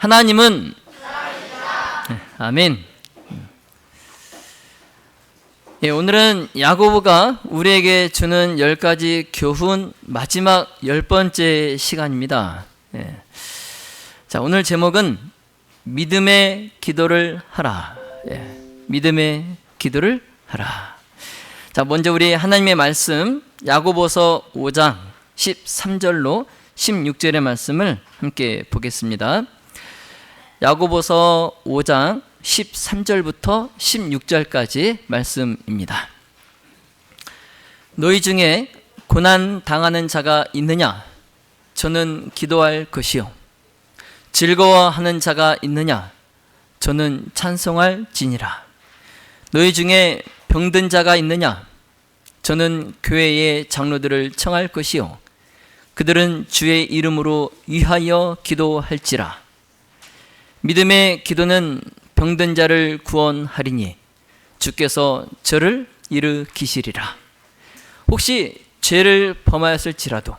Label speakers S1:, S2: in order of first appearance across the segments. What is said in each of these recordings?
S1: 하나님은 아멘. 오늘은 야고보가 우리에게 주는 10가지 교훈 마지막 10번째 시간입니다. 자, 오늘 제목은 믿음의 기도를 하라. 믿음의 기도를 하라. 자, 먼저 우리 하나님의 말씀 야고보서 5장 13절로 16절의 말씀을 함께 보겠습니다. 야고보서 5장 13절부터 16절까지 말씀입니다. 너희 중에 고난 당하는 자가 있느냐? 저는 기도할 것이요. 즐거워하는 자가 있느냐? 저는 찬송할 지니라. 너희 중에 병든 자가 있느냐? 저는 교회의 장로들을 청할 것이요. 그들은 주의 이름으로 위하여 기도할지라. 믿음의 기도는 병든 자를 구원하리니 주께서 저를 일으키시리라. 혹시 죄를 범하였을지라도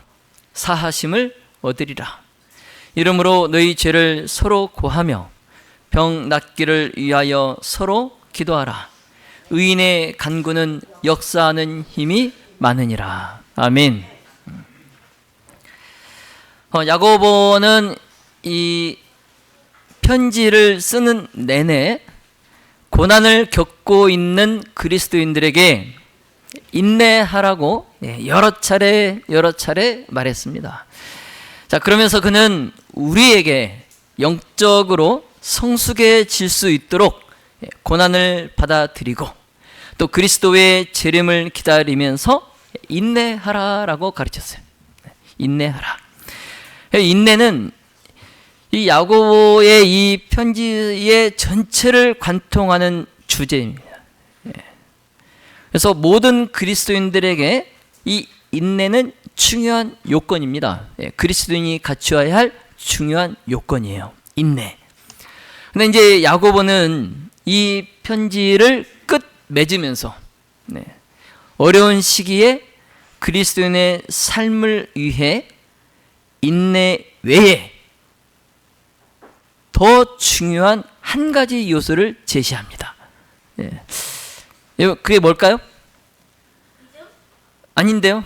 S1: 사하심을 얻으리라. 이러므로 너희 죄를 서로 고하며 병 낫기를 위하여 서로 기도하라. 의인의 간구는 역사하는 힘이 많으니라. 아멘. 야고보는 이 편지를 쓰는 내내 고난을 겪고 있는 그리스도인들에게 인내하라고 여러 차례 말했습니다. 자, 그러면서 그는 우리에게 영적으로 성숙해질 수 있도록 고난을 받아들이고 또 그리스도의 재림을 기다리면서 인내하라라고 가르쳤어요. 인내하라. 인내는 이 야고보의 이 편지의 전체를 관통하는 주제입니다. 그래서 모든 그리스도인들에게 이 인내는 중요한 요건입니다. 그리스도인이 갖추어야 할 중요한 요건이에요. 인내. 근데 이제 야고보는 이 편지를 끝 맺으면서 어려운 시기에 그리스도인의 삶을 위해 인내 외에 더 중요한 한 가지 요소를 제시합니다. 그게 뭘까요? 아닌데요.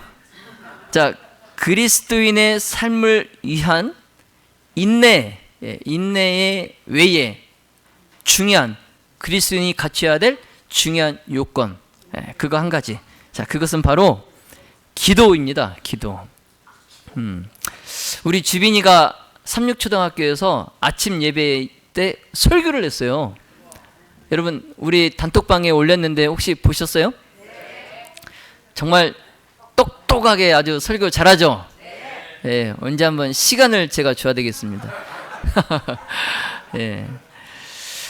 S1: 자, 그리스도인의 삶을 위한 인내의 외에 중요한 그리스도인이 갖춰야 될 중요한 요건, 그거 한 가지. 자, 그것은 바로 기도입니다. 기도. 우리 주빈이가 삼육초등학교에서 아침 예배 때 설교를 했어요. 여러분, 우리 단톡방에 올렸는데 혹시 보셨어요? 정말 똑똑하게 아주 설교 잘하죠? 언제 한번 시간을 제가 줘야 되겠습니다.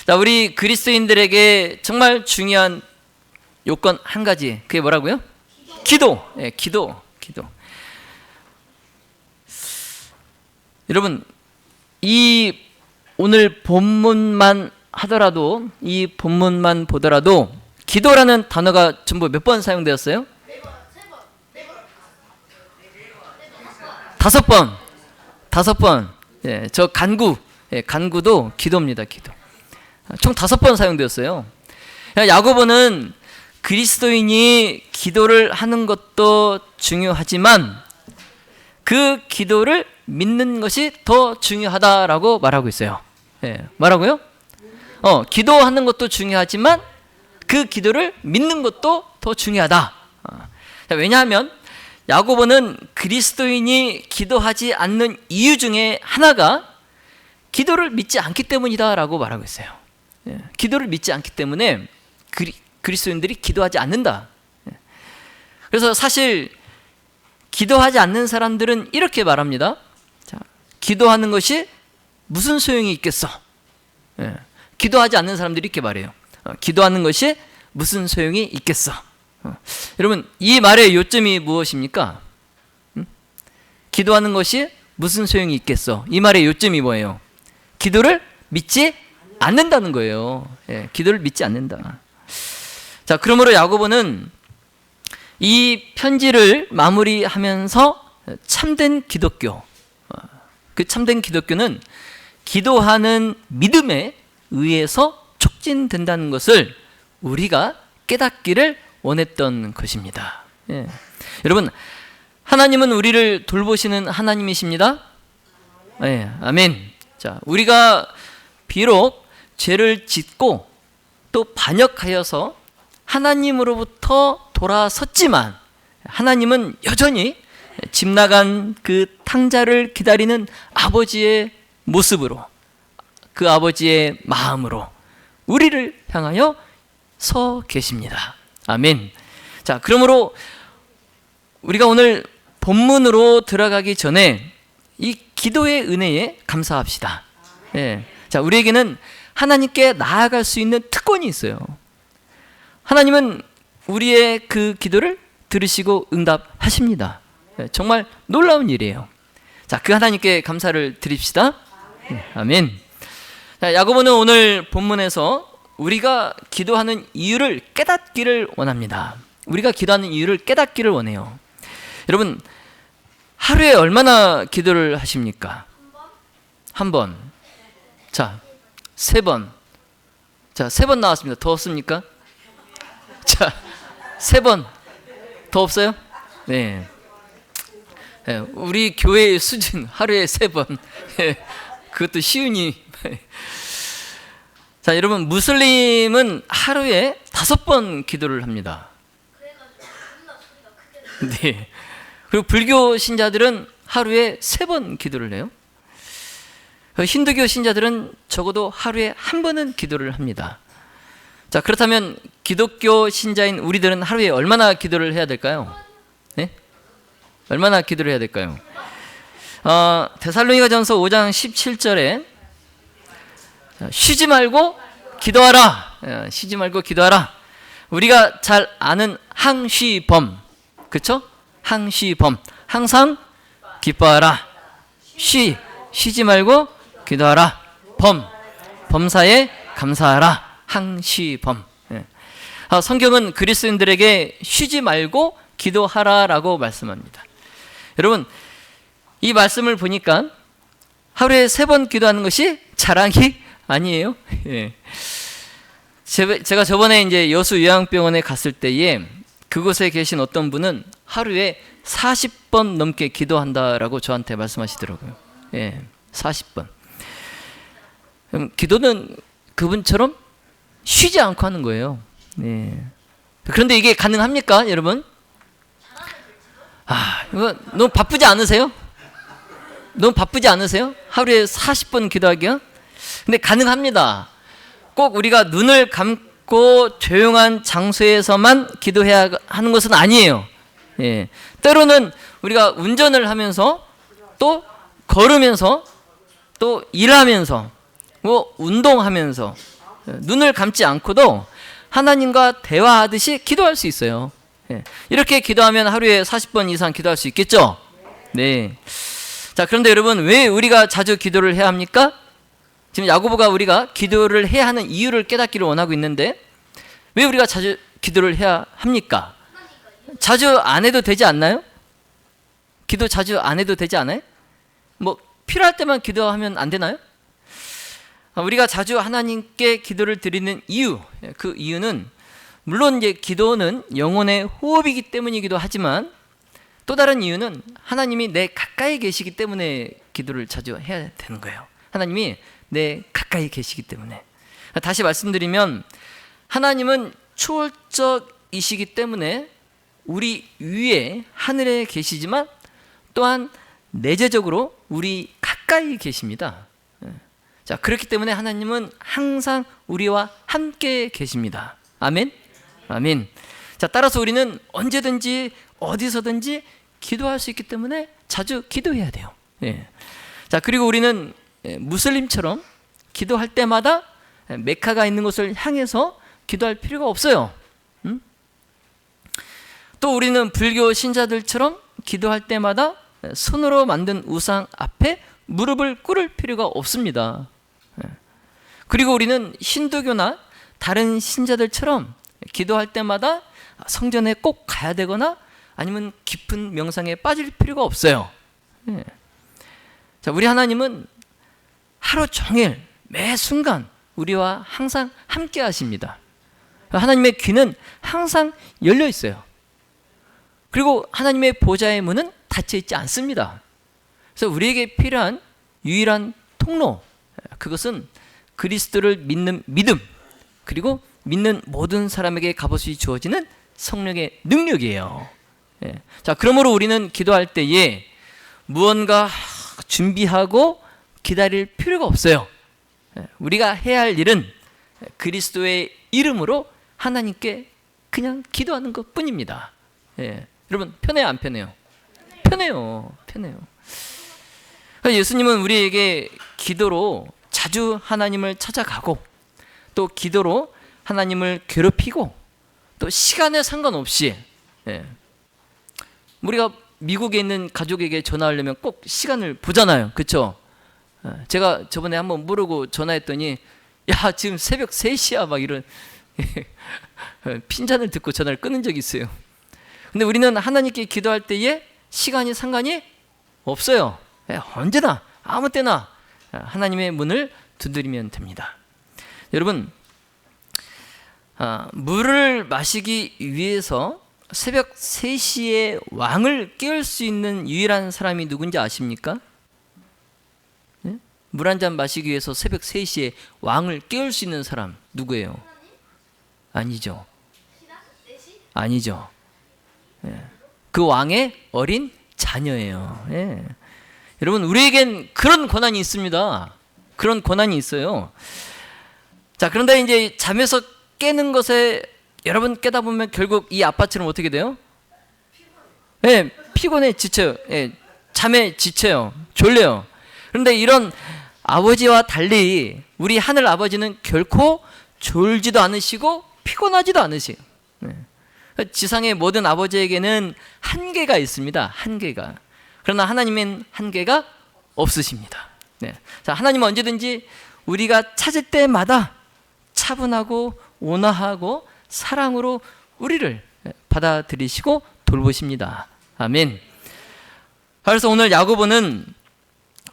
S1: 자, 우리 그리스도인들에게 정말 중요한 요건 한 가지. 그게 뭐라고요? 기도. 기도. 여러분, 이 오늘 본문만 하더라도, 이 본문만 보더라도 기도라는 단어가 전부 몇 번 사용되었어요? 5번. 5번. 저 간구도 기도입니다. 기도. 총 5번 사용되었어요. 야고보는 그리스도인이 기도를 하는 것도 중요하지만 그 기도를 믿는 것이 더 중요하다라고 말하고 있어요. 뭐라고요? 기도하는 것도 중요하지만 그 기도를 믿는 것도 더 중요하다. 왜냐하면 야고보는 그리스도인이 기도하지 않는 이유 중에 하나가 기도를 믿지 않기 때문이다라고 말하고 있어요. 기도를 믿지 않기 때문에 그리스도인들이 기도하지 않는다. 그래서 사실 기도하지 않는 사람들은 이렇게 말합니다. 자, 기도하는 것이 무슨 소용이 있겠어? 기도하지 않는 사람들이 이렇게 말해요. 기도하는 것이 무슨 소용이 있겠어? 여러분, 이 말의 요점이 무엇입니까? 기도하는 것이 무슨 소용이 있겠어? 이 말의 요점이 뭐예요? 기도를 믿지 않는다는 거예요. 기도를 믿지 않는다. 자, 그러므로 야고보는 이 편지를 마무리하면서 참된 기독교, 그 참된 기독교는 기도하는 믿음에 의해서 촉진된다는 것을 우리가 깨닫기를 원했던 것입니다. 예. 여러분, 하나님은 우리를 돌보시는 하나님이십니다. 예, 아멘. 자, 우리가 비록 죄를 짓고 또 반역하여서 하나님으로부터 돌아섰지만 하나님은 여전히 집 나간 그 탕자를 기다리는 아버지의 모습으로, 그 아버지의 마음으로 우리를 향하여 서 계십니다. 아멘. 자, 그러므로 우리가 오늘 본문으로 들어가기 전에 이 기도의 은혜에 감사합시다. 예. 자, 우리에게는 하나님께 나아갈 수 있는 특권이 있어요. 하나님은 우리의 그 기도를 들으시고 응답하십니다. 예, 정말 놀라운 일이에요. 자, 그 하나님께 감사를 드립시다. 아멘. 자, 야고보는 오늘 본문에서 우리가 기도하는 이유를 깨닫기를 원합니다. 우리가 기도하는 이유를 깨닫기를 원해요. 여러분, 하루에 얼마나 기도를 하십니까? 한 번. 자, 3번. 자, 3번 나왔습니다. 더 없습니까? 자, 3번. 더 없어요? 네. 네, 우리 교회의 수준 하루에 3번. 네, 그것도 쉬우니. 자, 여러분, 무슬림은 하루에 5번 기도를 합니다. 네. 그리고 불교 신자들은 하루에 3번 기도를 해요. 힌두교 신자들은 적어도 하루에 1번은 기도를 합니다. 자, 그렇다면 기독교 신자인 우리들은 하루에 얼마나 기도를 해야 될까요? 네? 얼마나 기도를 해야 될까요? 데살로니가전서 5장 17절에 쉬지 말고 기도하라. 쉬지 말고 기도하라. 우리가 잘 아는 항쉬범, 그렇죠? 항쉬범, 항상 기뻐하라. 쉬지 말고 기도하라. 범사에 감사하라. 항쉬범. 성경은 그리스도인들에게 쉬지 말고 기도하라라고 말씀합니다. 여러분, 이 말씀을 보니까 하루에 3번 기도하는 것이 자랑이 아니에요. 예. 제가 저번에 이제 여수 요양병원에 갔을 때에 그곳에 계신 어떤 분은 하루에 40번 넘게 기도한다라고 저한테 말씀하시더라고요. 예, 40번. 기도는 그분처럼 쉬지 않고 하는 거예요. 예. 그런데 이게 가능합니까, 여러분? 이거 너무 바쁘지 않으세요? 너무 바쁘지 않으세요? 하루에 40번 기도하기요? 근데 가능합니다. 꼭 우리가 눈을 감고 조용한 장소에서만 기도해야 하는 것은 아니에요. 예. 때로는 우리가 운전을 하면서 또 걸으면서 또 일하면서 뭐 운동하면서 눈을 감지 않고도 하나님과 대화하듯이 기도할 수 있어요. 예. 이렇게 기도하면 하루에 40번 이상 기도할 수 있겠죠? 네. 자, 그런데 여러분, 왜 우리가 자주 기도를 해야 합니까? 지금 야고보가 우리가 기도를 해야 하는 이유를 깨닫기를 원하고 있는데 왜 우리가 자주 기도를 해야 합니까? 자주 안 해도 되지 않나요? 기도 자주 안 해도 되지 않아요? 뭐 필요할 때만 기도하면 안 되나요? 우리가 자주 하나님께 기도를 드리는 이유, 그 이유는 물론 이제 기도는 영혼의 호흡이기 때문이기도 하지만 또 다른 이유는 하나님이 내 가까이 계시기 때문에 기도를 자주 해야 되는 거예요. 하나님이 내 가까이 계시기 때문에. 다시 말씀드리면 하나님은 초월적이시기 때문에 우리 위에 하늘에 계시지만 또한 내재적으로 우리 가까이 계십니다. 자, 그렇기 때문에 하나님은 항상 우리와 함께 계십니다. 아멘? 아멘. 자, 따라서 우리는 언제든지 어디서든지 기도할 수 있기 때문에 자주 기도해야 돼요. 예. 자, 그리고 우리는 무슬림처럼 기도할 때마다 메카가 있는 곳을 향해서 기도할 필요가 없어요. 또 우리는 불교 신자들처럼 기도할 때마다 손으로 만든 우상 앞에 무릎을 꿇을 필요가 없습니다. 그리고 우리는 힌두교나 다른 신자들처럼 기도할 때마다 성전에 꼭 가야 되거나 아니면 깊은 명상에 빠질 필요가 없어요. 자, 우리 하나님은 하루 종일 매 순간 우리와 항상 함께 하십니다. 하나님의 귀는 항상 열려 있어요. 그리고 하나님의 보좌의 문은 닫혀 있지 않습니다. 그래서 우리에게 필요한 유일한 통로, 그것은 그리스도를 믿는 믿음, 그리고 믿는 모든 사람에게 값없이 주어지는 성령의 능력이에요. 자, 그러므로 우리는 기도할 때에 무언가 준비하고 기다릴 필요가 없어요. 우리가 해야 할 일은 그리스도의 이름으로 하나님께 그냥 기도하는 것 뿐입니다. 여러분, 편해요, 안 편해요? 편해요. 예수님은 우리에게 기도로 자주 하나님을 찾아가고, 또 기도로 하나님을 괴롭히고, 또 시간에 상관없이, 우리가 미국에 있는 가족에게 전화하려면 꼭 시간을 보잖아요. 그렇죠? 제가 저번에 한번 모르고 전화했더니, 야, 지금 새벽 3시야 막 이런 핀잔을 듣고 전화를 끊은 적이 있어요. 근데 우리는 하나님께 기도할 때에 시간이 상관이 없어요. 언제나 아무 때나 하나님의 문을 두드리면 됩니다. 여러분, 물을 마시기 위해서 새벽 3시에 왕을 깨울 수 있는 유일한 사람이 누군지 아십니까? 물 한 잔 마시기 위해서 새벽 3시에 왕을 깨울 수 있는 사람 누구예요? 아니죠. 아니죠. 그 왕의 어린 자녀예요. 여러분, 우리에겐 그런 권한이 있습니다. 그런 권한이 있어요. 자, 그런데 이제 잠에서 깨는 것에 여러분 깨다 보면 결국 이 아빠처럼 어떻게 돼요? 피곤해, 지쳐요. 잠에 지쳐요. 졸려요. 그런데 이런 아버지와 달리 우리 하늘 아버지는 결코 졸지도 않으시고 피곤하지도 않으세요. 지상의 모든 아버지에게는 한계가 있습니다. 한계가. 그러나 하나님은 한계가 없으십니다. 자, 하나님은 언제든지 우리가 찾을 때마다 차분하고 온화하고 사랑으로 우리를 받아들이시고 돌보십니다. 아멘. 그래서 오늘 야고보는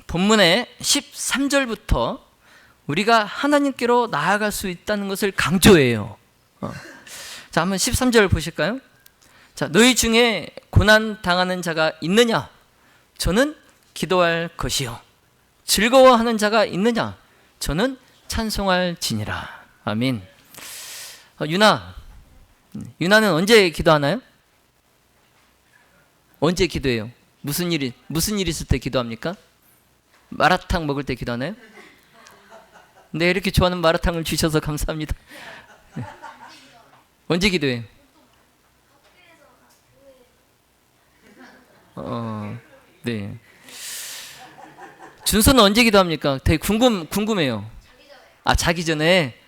S1: 본문의 13절부터 우리가 하나님께로 나아갈 수 있다는 것을 강조해요. 자, 한번 13절 보실까요? 자, 너희 중에 고난 당하는 자가 있느냐? 저는 기도할 것이요. 즐거워하는 자가 있느냐? 저는 찬송할지니라. 아멘. 유나는 언제 기도하나요? 언제 기도해요? 무슨 일 있을 때 기도합니까? 마라탕 먹을 때 기도하나요? 네, 이렇게 좋아하는 마라탕을 주셔서 감사합니다. 언제 기도해요? 네. 준서는 언제 기도합니까? 되게 궁금해요. 자기 전에.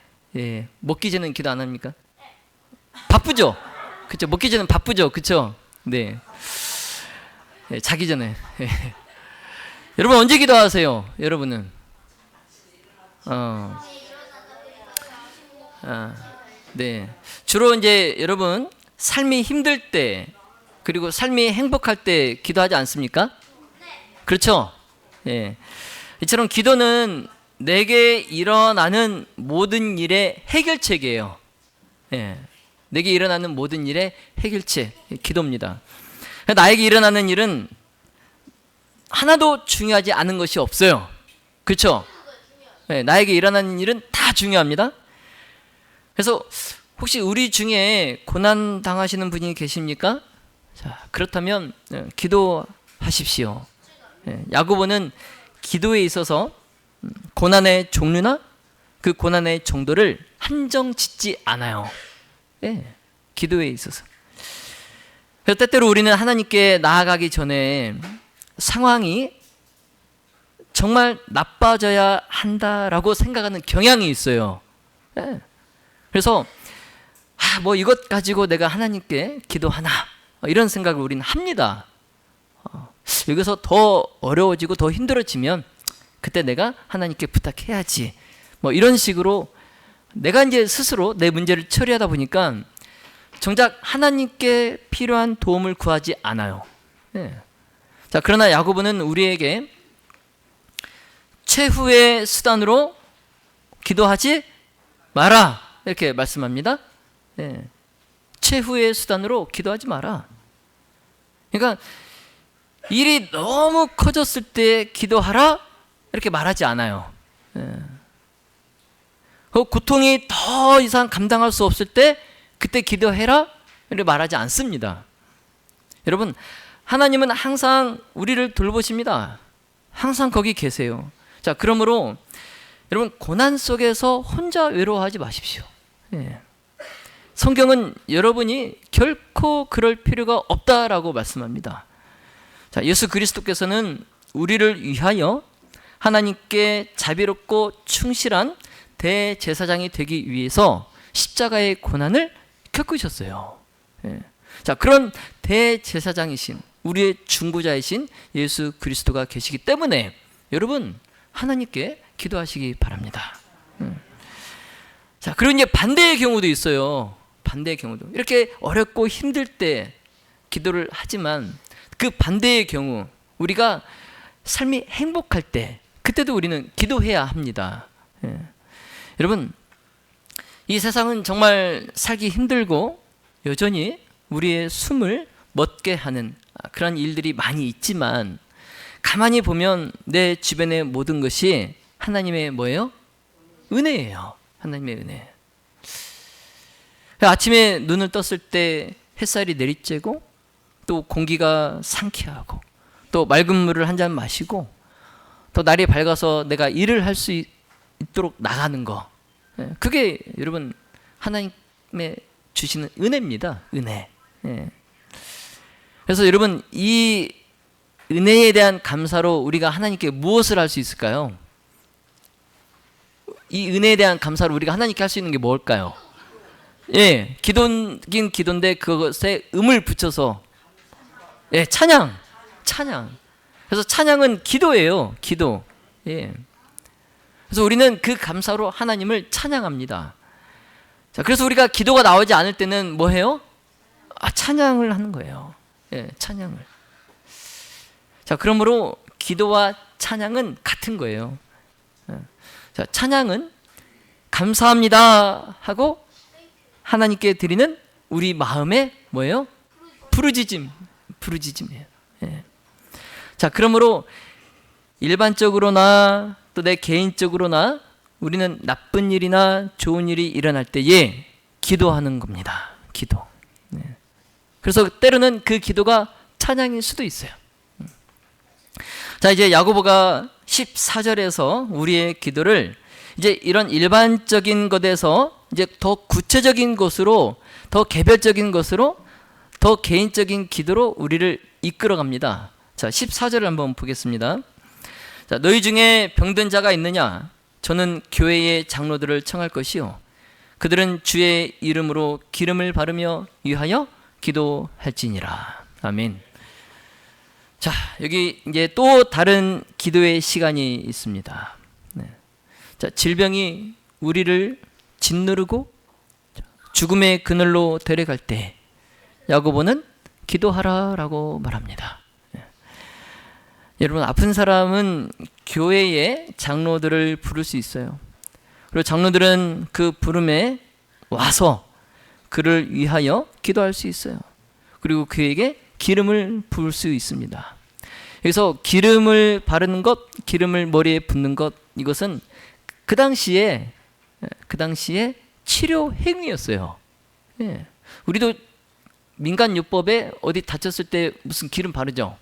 S1: 먹기 전에는 기도 안 합니까? 바쁘죠? 그쵸? 먹기 전엔 바쁘죠? 그쵸? 네. 자기 전에. 여러분, 언제 기도하세요? 여러분은? 네. 주로 이제 여러분, 삶이 힘들 때, 그리고 삶이 행복할 때 기도하지 않습니까? 그렇죠? 이처럼 기도는 내게 일어나는 모든 일의 해결책이에요. 내게 일어나는 모든 일의 해결책, 기도입니다. 나에게 일어나는 일은 하나도 중요하지 않은 것이 없어요. 그렇죠? 나에게 일어나는 일은 다 중요합니다. 그래서 혹시 우리 중에 고난 당하시는 분이 계십니까? 자, 그렇다면 기도하십시오. 야고보는 기도에 있어서 고난의 종류나 그 고난의 정도를 한정 짓지 않아요. 기도에 있어서. 그래서 때때로 우리는 하나님께 나아가기 전에 상황이 정말 나빠져야 한다라고 생각하는 경향이 있어요. 그래서 뭐 이것 가지고 내가 하나님께 기도하나, 이런 생각을 우리는 합니다. 여기서 더 어려워지고 더 힘들어지면 그때 내가 하나님께 부탁해야지, 뭐 이런 식으로 내가 이제 스스로 내 문제를 처리하다 보니까 정작 하나님께 필요한 도움을 구하지 않아요. 자, 그러나 야고보는 우리에게 최후의 수단으로 기도하지 마라. 이렇게 말씀합니다. 예. 최후의 수단으로 기도하지 마라. 그러니까 일이 너무 커졌을 때 기도하라 이렇게 말하지 않아요. 예. 그 고통이 더 이상 감당할 수 없을 때 그때 기도해라 이렇게 말하지 않습니다. 여러분, 하나님은 항상 우리를 돌보십니다. 항상 거기 계세요. 자, 그러므로 여러분, 고난 속에서 혼자 외로워하지 마십시오. 예. 성경은 여러분이 결코 그럴 필요가 없다라고 말씀합니다. 자, 예수 그리스도께서는 우리를 위하여 하나님께 자비롭고 충실한 대제사장이 되기 위해서 십자가의 고난을 겪으셨어요. 예. 자, 그런 대제사장이신 우리의 중보자이신 예수 그리스도가 계시기 때문에 여러분, 하나님께 기도하시기 바랍니다. 자, 그리고 이제 반대의 경우도 있어요. 반대의 경우도. 이렇게 어렵고 힘들 때 기도를 하지만 그 반대의 경우, 우리가 삶이 행복할 때, 그때도 우리는 기도해야 합니다. 예. 여러분, 이 세상은 정말 살기 힘들고 여전히 우리의 숨을 멎게 하는 그런 일들이 많이 있지만, 가만히 보면 내 주변의 모든 것이 하나님의 뭐예요? 은혜예요. 하나님의 은혜. 아침에 눈을 떴을 때 햇살이 내리쬐고, 또 공기가 상쾌하고, 또 맑은 물을 한 잔 마시고, 또 날이 밝아서 내가 일을 할 수 있도록 나가는 거, 그게 여러분 하나님의 주시는 은혜입니다. 은혜. 그래서 여러분, 이 은혜에 대한 감사로 우리가 하나님께 무엇을 할 수 있을까요? 이 은혜에 대한 감사로 우리가 하나님께 할 수 있는 게 뭘까요? 예, 기도긴 기도인데 그것에 음을 붙여서, 예, 찬양. 그래서 찬양은 기도예요. 기도. 예. 그래서 우리는 그 감사로 하나님을 찬양합니다. 자, 그래서 우리가 기도가 나오지 않을 때는 뭐 해요? 찬양을 하는 거예요. 예, 찬양을. 자, 그러므로 기도와 찬양은 같은 거예요. 자, 찬양은 감사합니다 하고 하나님께 드리는 우리 마음의 뭐예요? 부르짖음이에요. 예. 자, 그러므로 일반적으로나 또 내 개인적으로나 우리는 나쁜 일이나 좋은 일이 일어날 때에 기도하는 겁니다. 기도. 예. 그래서 때로는 그 기도가 찬양일 수도 있어요. 자, 이제 야고보가 14절에서 우리의 기도를 이제 이런 일반적인 것에서 이제 더 구체적인 것으로, 더 개별적인 것으로, 더 개인적인 기도로 우리를 이끌어 갑니다. 자, 14절을 한번 보겠습니다. 자, 너희 중에 병든 자가 있느냐? 저는 교회의 장로들을 청할 것이요, 그들은 주의 이름으로 기름을 바르며 위하여 기도할지니라. 아멘. 자, 여기 이제 또 다른 기도의 시간이 있습니다. 네. 자, 질병이 우리를 짓누르고 죽음의 그늘로 데려갈 때 야고보는 기도하라라고 말합니다. 네. 여러분, 아픈 사람은 교회의 장로들을 부를 수 있어요. 그리고 장로들은 그 부름에 와서 그를 위하여 기도할 수 있어요. 그리고 그에게 기름을 부을 수 있습니다. 그래서 기름을 바르는 것, 기름을 머리에 붓는 것, 이것은 그 당시에 치료 행위였어요. 예. 우리도 민간요법에 어디 다쳤을 때 무슨 기름 바르죠.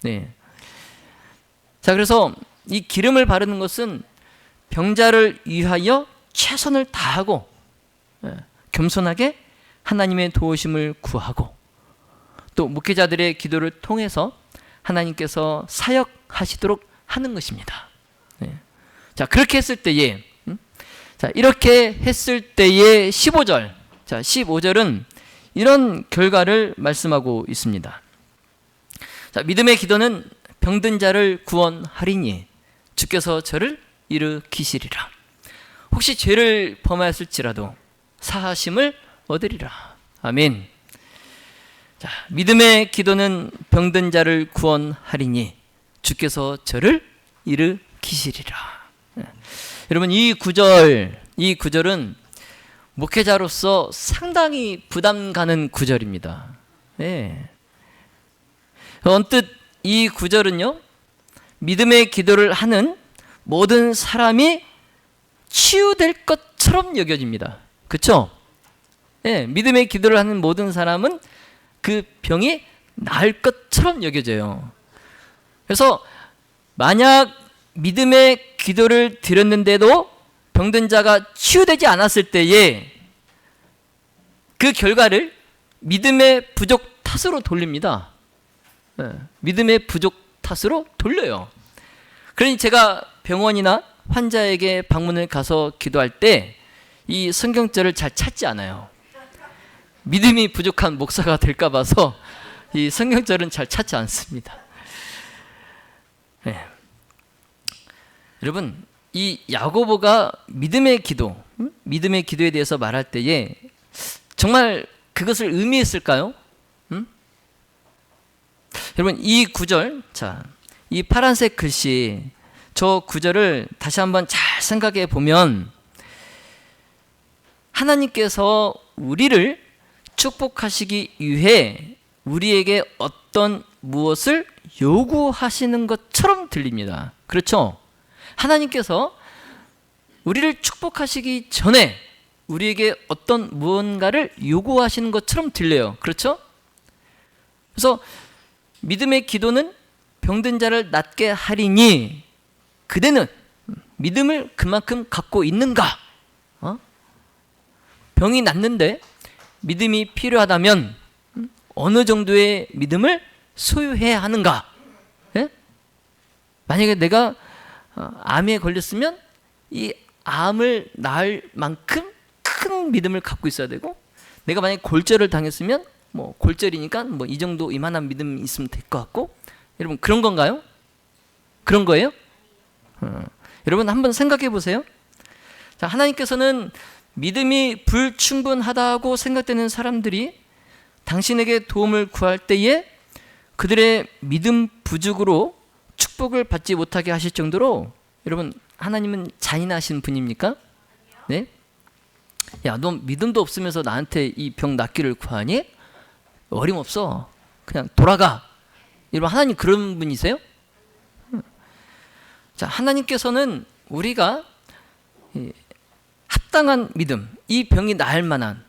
S1: 네. 자, 그래서 이 기름을 바르는 것은 병자를 위하여 최선을 다하고, 겸손하게 하나님의 도우심을 구하고, 또 목회자들의 기도를 통해서 하나님께서 사역하시도록 하는 것입니다. 네. 자, 그렇게 했을 때에, 자, 이렇게 했을 때의 15절. 자, 15절은 이런 결과를 말씀하고 있습니다. 자, 믿음의 기도는 병든 자를 구원하리니 주께서 저를 일으키시리라. 혹시 죄를 범하였을지라도 사하심을 얻으리라. 아멘. 자, 믿음의 기도는 병든 자를 구원하리니 주께서 저를 막히시리라. 여러분 이 구절은 목회자로서 상당히 부담 가는 구절입니다. 네. 언뜻 이 구절은요, 믿음의 기도를 하는 모든 사람이 치유될 것처럼 여겨집니다. 그렇죠? 네, 믿음의 기도를 하는 모든 사람은 그 병이 나을 것처럼 여겨져요. 그래서 만약 믿음의 기도를 드렸는데도 병든 자가 치유되지 않았을 때에 그 결과를 믿음의 부족 탓으로 돌립니다. 네, 믿음의 부족 탓으로 돌려요. 그러니 제가 병원이나 환자에게 방문을 가서 기도할 때 이 성경절을 잘 찾지 않아요. 믿음이 부족한 목사가 될까 봐서 이 성경절은 잘 찾지 않습니다. 네. 여러분 이 야고보가 믿음의 기도에 대해서 말할 때에 정말 그것을 의미했을까요? 여러분 이 구절, 자, 이 파란색 글씨, 저 구절을 다시 한번 잘 생각해 보면 하나님께서 우리를 축복하시기 위해 우리에게 어떤 무엇을 요구하시는 것처럼 들립니다. 그렇죠? 하나님께서 우리를 축복하시기 전에 우리에게 어떤 무언가를 요구하시는 것처럼 들려요. 그렇죠? 그래서 믿음의 기도는 병든 자를 낫게 하리니 그대는 믿음을 그만큼 갖고 있는가? 병이 낫는데 믿음이 필요하다면 어느 정도의 믿음을 소유해야 하는가? 예? 만약에 내가 암에 걸렸으면 이 암을 낳을 만큼 큰 믿음을 갖고 있어야 되고, 내가 만약에 골절을 당했으면 뭐 골절이니까 뭐 이 정도 이만한 믿음이 있으면 될 것 같고, 여러분 그런 건가요? 그런 거예요? 여러분 한번 생각해 보세요. 자, 하나님께서는 믿음이 불충분하다고 생각되는 사람들이 당신에게 도움을 구할 때에 그들의 믿음 부족으로 축복을 받지 못하게 하실 정도로, 여러분 하나님은 잔인하신 분입니까? 네? 야, 너 믿음도 없으면서 나한테 이 병 낫기를 구하니? 어림없어. 그냥 돌아가. 여러분 하나님 그런 분이세요? 자, 하나님께서는 우리가 합당한 믿음, 이 병이 나을 만한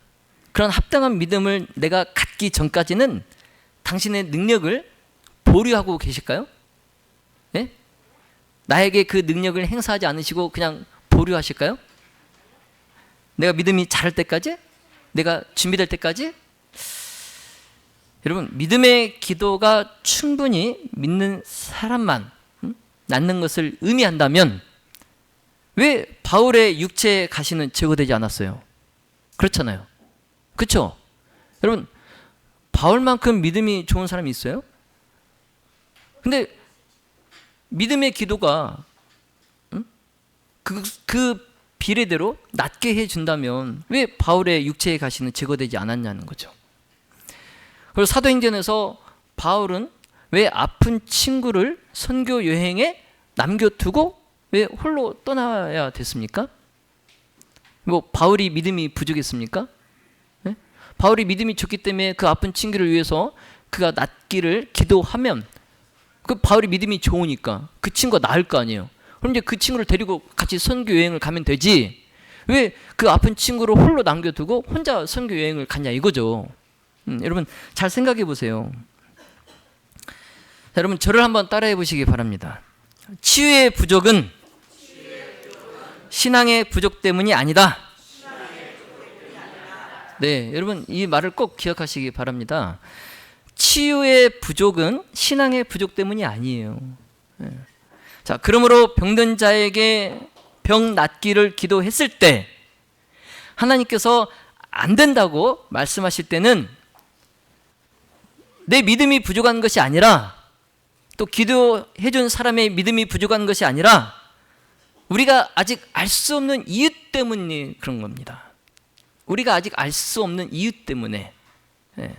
S1: 그런 합당한 믿음을 내가 갖기 전까지는 당신의 능력을 보류하고 계실까요? 네? 나에게 그 능력을 행사하지 않으시고 그냥 보류하실까요? 내가 믿음이 자랄 때까지? 내가 준비될 때까지? 여러분 믿음의 기도가 충분히 믿는 사람만 낫는 것을 의미한다면 왜 바울의 육체의 가시는 제거되지 않았어요? 그렇잖아요. 그렇죠? 여러분 바울만큼 믿음이 좋은 사람이 있어요? 근데 믿음의 기도가 그 비례대로 낫게 해준다면 왜 바울의 육체의 가시는 제거되지 않았냐는 거죠. 그리고 사도행전에서 바울은 왜 아픈 친구를 선교 여행에 남겨두고 왜 홀로 떠나야 됐습니까? 뭐 바울이 믿음이 부족했습니까? 네? 바울이 믿음이 좋기 때문에 그 아픈 친구를 위해서 그가 낫기를 기도하면 그 바울이 믿음이 좋으니까 그 친구가 나을 거 아니에요. 그럼 이제 그 친구를 데리고 같이 선교 여행을 가면 되지, 왜 그 아픈 친구를 홀로 남겨두고 혼자 선교 여행을 갔냐 이거죠. 여러분 잘 생각해 보세요. 자, 여러분 저를 한번 따라해 보시기 바랍니다. 치유의 부족은 신앙의 부족 때문이 아니다. 네, 여러분 이 말을 꼭 기억하시기 바랍니다. 치유의 부족은 신앙의 부족 때문이 아니에요. 네. 자, 그러므로 병든 자에게 병 낫기를 기도했을 때 하나님께서 안 된다고 말씀하실 때는 내 믿음이 부족한 것이 아니라, 또 기도해 준 사람의 믿음이 부족한 것이 아니라 우리가 아직 알 수 없는 이유 때문에 그런 겁니다. 우리가 아직 알 수 없는 이유 때문에. 네.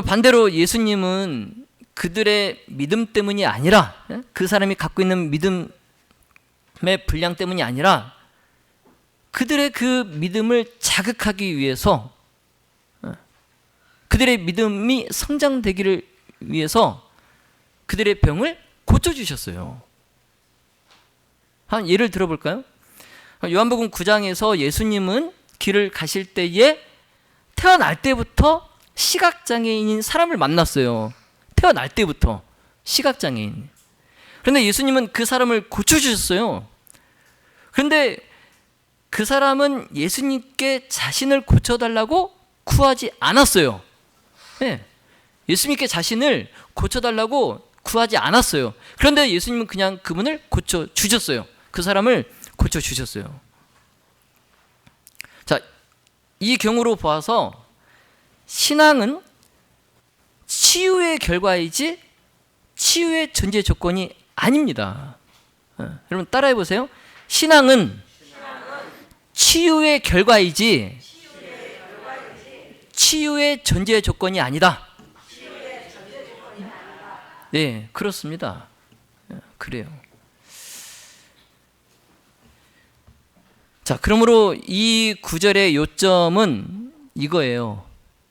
S1: 반대로 예수님은 그들의 믿음 때문이 아니라, 그 사람이 갖고 있는 믿음의 분량 때문이 아니라 그들의 그 믿음을 자극하기 위해서, 그들의 믿음이 성장되기를 위해서 그들의 병을 고쳐주셨어요. 한 예를 들어볼까요? 요한복음 9장에서 예수님은 길을 가실 때에 태어날 때부터 시각장애인인 사람을 만났어요. 태어날 때부터 시각장애인. 그런데 예수님은 그 사람을 고쳐주셨어요. 그런데 그 사람은 예수님께 자신을 고쳐달라고 구하지 않았어요. 네. 예수님께 자신을 고쳐달라고 구하지 않았어요. 그런데 예수님은 그냥 그분을 고쳐주셨어요. 그 사람을 고쳐주셨어요. 자, 이 경우로 보아서 신앙은 치유의 결과이지 치유의 전제 조건이 아닙니다. 여러분 따라해 보세요. 신앙은 치유의 결과이지 치유의 전제 조건이 아니다. 네, 그렇습니다. 그래요. 자, 그러므로 이 구절의 요점은 이거예요.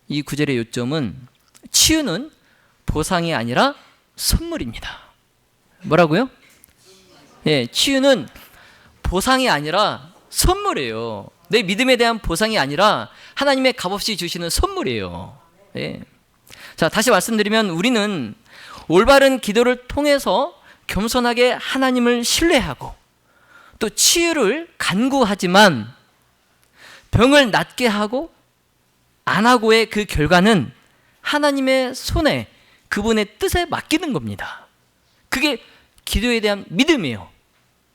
S1: 이 구절의 요점은 치유는 보상이 아니라 선물입니다. 뭐라고요? 예, 치유는 보상이 아니라 선물이에요. 내 믿음에 대한 보상이 아니라 하나님의 값없이 주시는 선물이에요. 예. 자, 다시 말씀드리면 우리는 올바른 기도를 통해서 겸손하게 하나님을 신뢰하고 또 치유를 간구하지만 병을 낫게 하고 안 하고의 그 결과는 하나님의 손에 그분의 뜻에 맡기는 겁니다. 그게 기도에 대한 믿음이에요.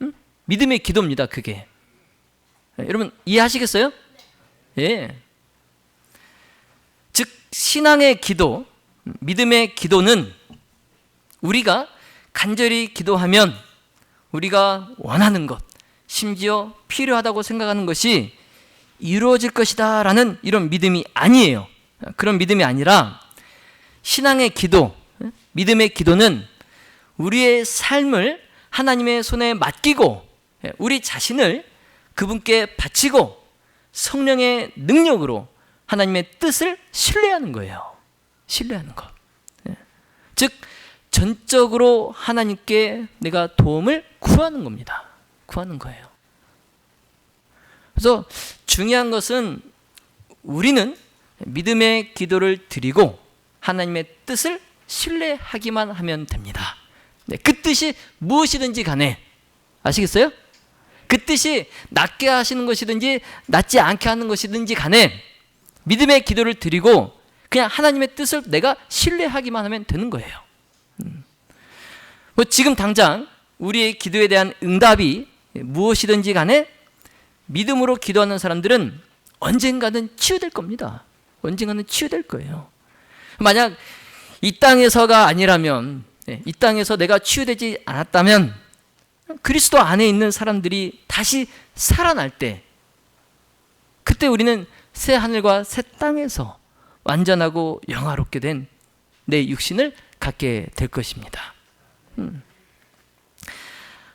S1: 응? 믿음의 기도입니다. 그게. 여러분 이해하시겠어요? 예. 즉 신앙의 기도, 믿음의 기도는 우리가 간절히 기도하면 우리가 원하는 것, 심지어 필요하다고 생각하는 것이 이루어질 것이다 라는 이런 믿음이 아니에요. 그런 믿음이 아니라 신앙의 기도, 믿음의 기도는 우리의 삶을 하나님의 손에 맡기고 우리 자신을 그분께 바치고 성령의 능력으로 하나님의 뜻을 신뢰하는 거예요. 신뢰하는 것. 즉 전적으로 하나님께 내가 도움을 구하는 겁니다. 구하는 거예요. 그래서 중요한 것은 우리는 믿음의 기도를 드리고 하나님의 뜻을 신뢰하기만 하면 됩니다. 네, 그 뜻이 무엇이든지 간에 아시겠어요? 그 뜻이 낫게 하시는 것이든지 낫지 않게 하는 것이든지 간에 믿음의 기도를 드리고 그냥 하나님의 뜻을 내가 신뢰하기만 하면 되는 거예요. 뭐 지금 당장 우리의 기도에 대한 응답이 무엇이든지 간에 믿음으로 기도하는 사람들은 언젠가는 치유될 겁니다. 언젠가는 치유될 거예요. 만약 이 땅에서가 아니라면, 이 땅에서 내가 치유되지 않았다면 그리스도 안에 있는 사람들이 다시 살아날 때 그때 우리는 새 하늘과 새 땅에서 완전하고 영화롭게 된 내 육신을 갖게 될 것입니다.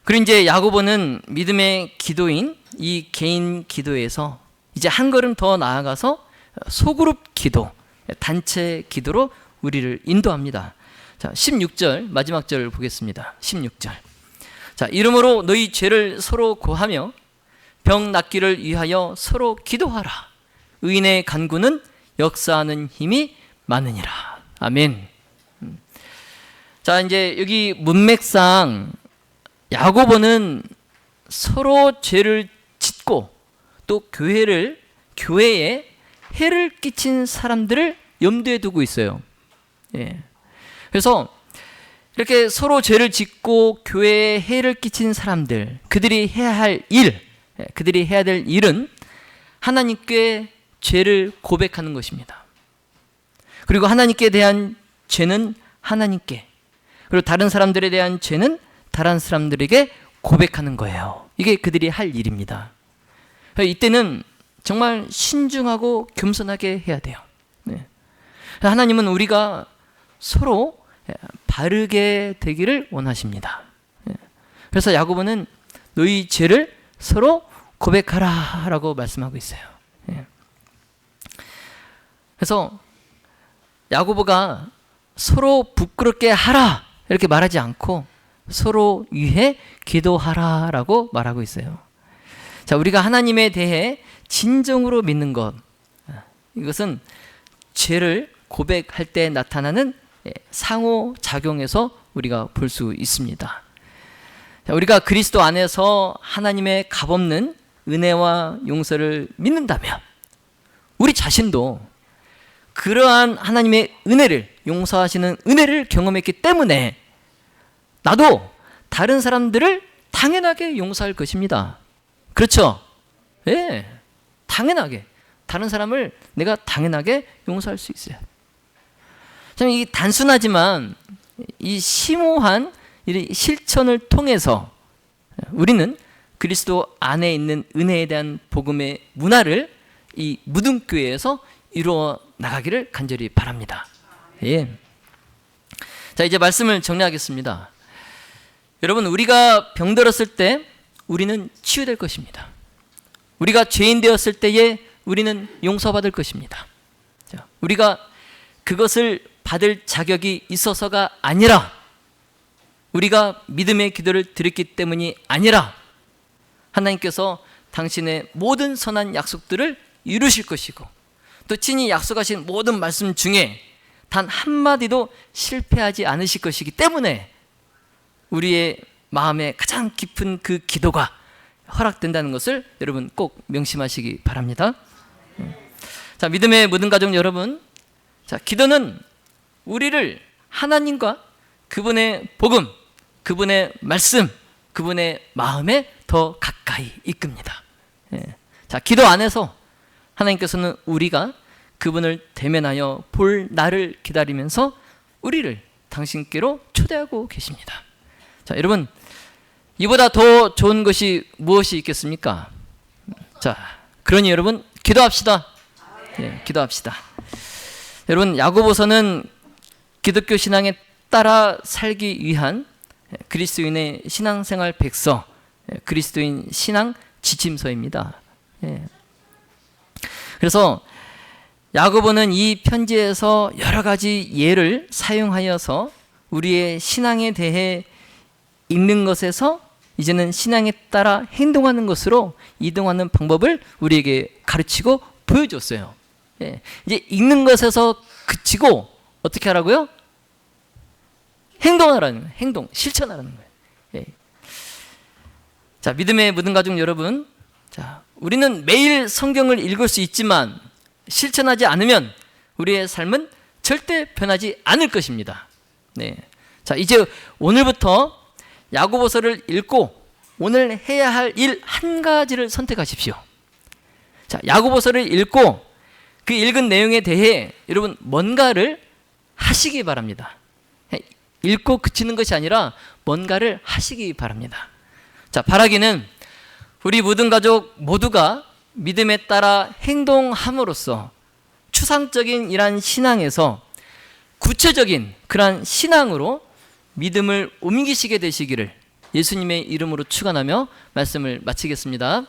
S1: 그리고 이제 야고보는 믿음의 기도인 이 개인 기도에서 이제 한 걸음 더 나아가서 소그룹 기도, 단체 기도로 우리를 인도합니다. 자, 16절 마지막 절 보겠습니다. 16절. 자, 이러므로 너희 죄를 서로 고하며 병 낫기를 위하여 서로 기도하라. 의인의 간구는 역사하는 힘이 많으니라. 아멘. 자, 이제 여기 문맥상 야고보는 서로 죄를 짓고 또 교회에 해를 끼친 사람들을 염두에 두고 있어요. 예. 그래서 이렇게 서로 죄를 짓고 교회에 해를 끼친 사람들, 그들이 해야 할 일, 그들이 해야 될 일은 하나님께 죄를 고백하는 것입니다. 그리고 하나님께 대한 죄는 하나님께, 그리고 다른 사람들에 대한 죄는 다른 사람들에게 고백하는 거예요. 이게 그들이 할 일입니다. 이때는 정말 신중하고 겸손하게 해야 돼요. 네. 하나님은 우리가 서로 바르게 되기를 원하십니다. 그래서 야고보는 너희 죄를 서로 고백하라라고 말씀하고 있어요. 그래서 야고보가 서로 부끄럽게 하라 이렇게 말하지 않고 서로 위해 기도하라라고 말하고 있어요. 자, 우리가 하나님에 대해 진정으로 믿는 것, 이것은 죄를 고백할 때 나타나는 상호작용에서 우리가 볼 수 있습니다. 자, 우리가 그리스도 안에서 하나님의 값없는 은혜와 용서를 믿는다면 우리 자신도 그러한 하나님의 은혜를, 용서하시는 은혜를 경험했기 때문에 나도 다른 사람들을 당연하게 용서할 것입니다. 그렇죠? 예, 당연하게 다른 사람을 내가 당연하게 용서할 수 있어요. 참 이 단순하지만 이 심오한 이 실천을 통해서 우리는 그리스도 안에 있는 은혜에 대한 복음의 문화를 이 무등교회에서 이루어 나가기를 간절히 바랍니다. 예. 자, 이제 말씀을 정리하겠습니다. 여러분, 우리가 병들었을 때 우리는 치유될 것입니다. 우리가 죄인 되었을 때에 우리는 용서받을 것입니다. 자, 우리가 그것을 받을 자격이 있어서가 아니라 우리가 믿음의 기도를 드렸기 때문이 아니라 하나님께서 당신의 모든 선한 약속들을 이루실 것이고 또 친히 약속하신 모든 말씀 중에 단 한마디도 실패하지 않으실 것이기 때문에 우리의 마음에 가장 깊은 그 기도가 허락된다는 것을 여러분 꼭 명심하시기 바랍니다. 자, 믿음의 모든 가족 여러분, 자, 기도는 우리를 하나님과 그분의 복음, 그분의 말씀, 그분의 마음에 더 가까이 이끕니다. 자, 기도 안에서 하나님께서는 우리가 그분을 대면하여 볼 날을 기다리면서 우리를 당신께로 초대하고 계십니다. 자, 여러분, 이보다 더 좋은 것이 무엇이 있겠습니까? 자, 그러니 여러분 기도합시다. 예, 기도합시다. 여러분, 야고보서는 기독교 신앙에 따라 살기 위한 그리스도인의 신앙생활 백서, 그리스도인 신앙 지침서입니다. 예. 그래서 야고보는 이 편지에서 여러 가지 예를 사용하여서 우리의 신앙에 대해 읽는 것에서 이제는 신앙에 따라 행동하는 것으로 이동하는 방법을 우리에게 가르치고 보여줬어요. 예. 이제 읽는 것에서 그치고 어떻게 하라고요? 행동하라는 거예요. 행동, 실천하라는 거예요. 예. 자, 믿음의 모든 가족 여러분, 자, 우리는 매일 성경을 읽을 수 있지만 실천하지 않으면 우리의 삶은 절대 변하지 않을 것입니다. 네. 자, 이제 오늘부터 야고보서를 읽고 오늘 해야 할 일 한 가지를 선택하십시오. 자, 야고보서를 읽고 그 읽은 내용에 대해 여러분 뭔가를 하시기 바랍니다. 읽고 그치는 것이 아니라 뭔가를 하시기 바랍니다. 자, 바라기는 우리 모든 가족 모두가 믿음에 따라 행동함으로써 추상적인 이러한 신앙에서 구체적인 그러한 신앙으로 믿음을 옮기시게 되시기를 예수님의 이름으로 축원하며 말씀을 마치겠습니다.